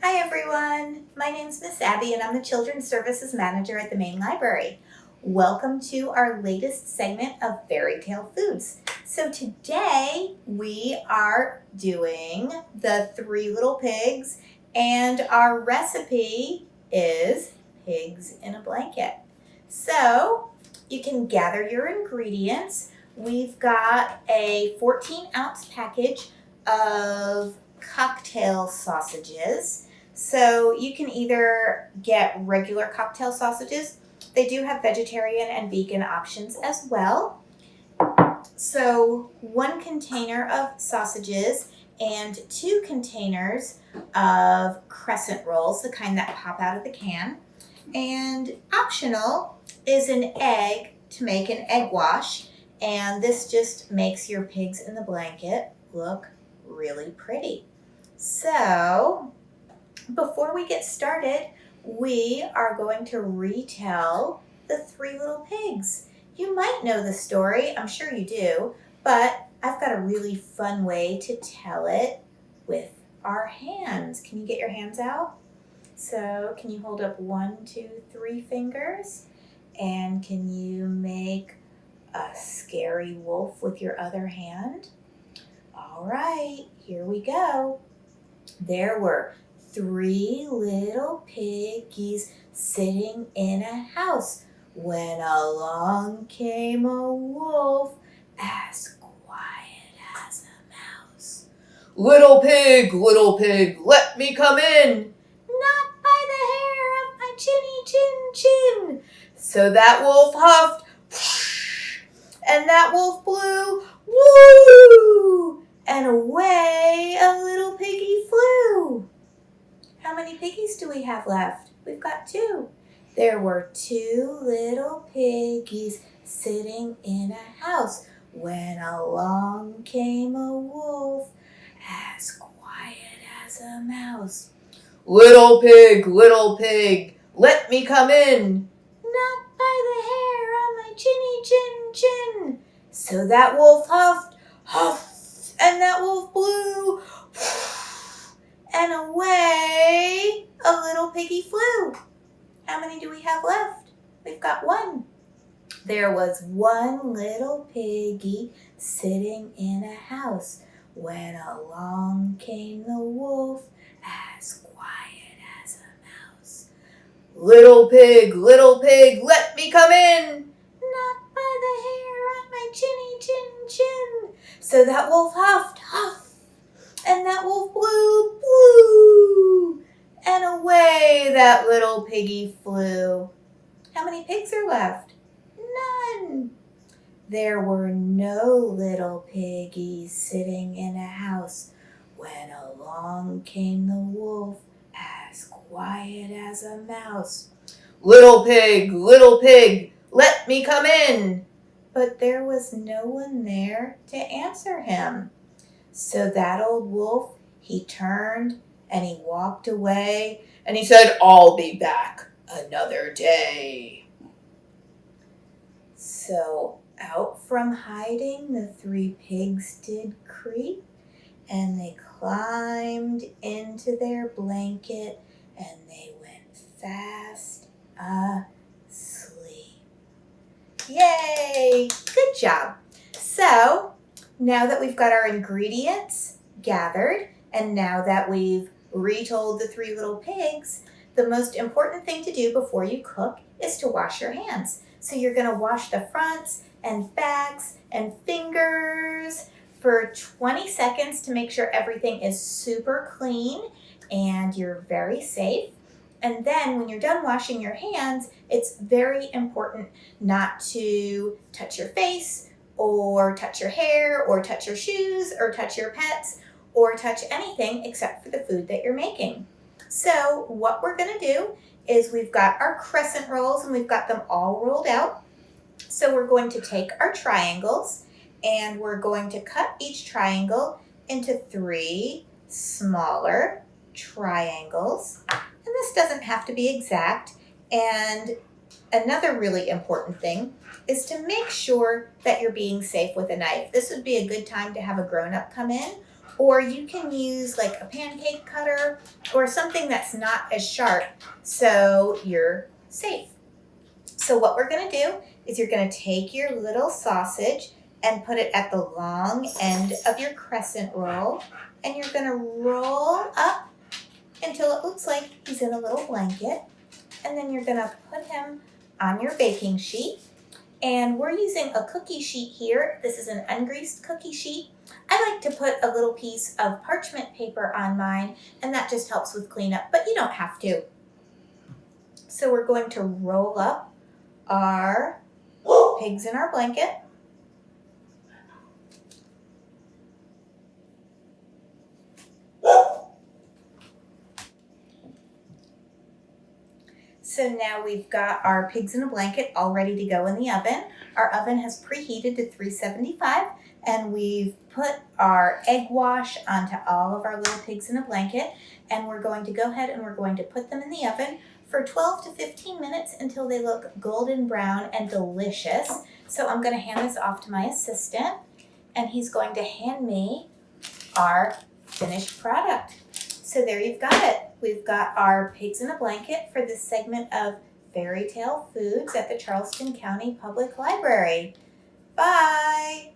Hi everyone, my name's Miss Abby and I'm the Children's Services Manager at the Main Library. Welcome to our latest segment of Fairy Tale Foods. So today we are doing the Three Little Pigs and our recipe is pigs in a blanket. So you can gather your ingredients. We've got a 14-ounce package of cocktail sausages. So you can either get regular cocktail sausages. They do have vegetarian and vegan options as well. So 1 container of sausages and 2 containers of crescent rolls, the kind that pop out of the can. And optional is an egg to make an egg wash. And this just makes your pigs in the blanket look really pretty. So before we get started, we are going to retell the Three Little Pigs. You might know the story, I'm sure you do, but I've got a really fun way to tell it with our hands. Can you get your hands out? So can you hold up 1, 2, 3 fingers? And can you make a scary wolf with your other hand? All right, here we go. There were 3 little piggies sitting in a house when along came a wolf as quiet as a mouse. Little pig, let me come in. Not by the hair of my chinny chin chin. So that wolf huffed, and that wolf blew, woo! And away a little piggy flew. How many piggies do we have left? We've got 2. There were 2 little piggies sitting in a house when along came a wolf as quiet as a mouse. Little pig, let me come in. Not by the hair on my chinny chin chin. So that wolf huffed, and that wolf blew, and away a little piggy flew. How many do we have left? We've got 1. There was 1 little piggy sitting in a house when along came the wolf as quiet as a mouse. Little pig, let me come in. Not by the hair on my chinny chin chin. So that wolf huffed, and that wolf blew, and away that little piggy flew. How many pigs are left? None. There were no little piggies sitting in a house when along came the wolf as quiet as a mouse. Little pig, let me come in. But there was no one there to answer him. So that old wolf, he turned and he walked away And he said, I'll be back another day. So out from hiding, the 3 pigs did creep, and they climbed into their blanket, and they went fast asleep. Yay! Good job. So now that we've got our ingredients gathered, and now that we've retold the 3 little pigs, the most important thing to do before you cook is to wash your hands. So you're going to wash the fronts and backs and fingers for 20 seconds to make sure everything is super clean and you're very safe. And then when you're done washing your hands, it's very important not to touch your face or touch your hair or touch your shoes or touch your pets or touch anything except for the food that you're making. So what we're going to do is we've got our crescent rolls and we've got them all rolled out. So we're going to take our triangles and we're going to cut each triangle into 3 smaller triangles. And this doesn't have to be exact. And another really important thing is to make sure that you're being safe with a knife. This would be a good time to have a grown-up come in, or you can use like a pancake cutter or something that's not as sharp so you're safe. So what we're gonna do is you're gonna take your little sausage and put it at the long end of your crescent roll, and you're gonna roll up until it looks like he's in a little blanket, and then you're gonna put him on your baking sheet. And we're using a cookie sheet here. This is an ungreased cookie sheet. I like to put a little piece of parchment paper on mine, and that just helps with cleanup, but you don't have to. So we're going to roll up our pigs in our blanket. So now we've got our pigs in a blanket all ready to go in the oven. Our oven has preheated to 375, and we've put our egg wash onto all of our little pigs in a blanket, and we're going to go ahead and we're going to put them in the oven for 12 to 15 minutes until they look golden brown and delicious. So I'm going to hand this off to my assistant, and he's going to hand me our finished product. So there you've got it. We've got our pigs in a blanket for this segment of Fairy Tale Foods at the Charleston County Public Library. Bye!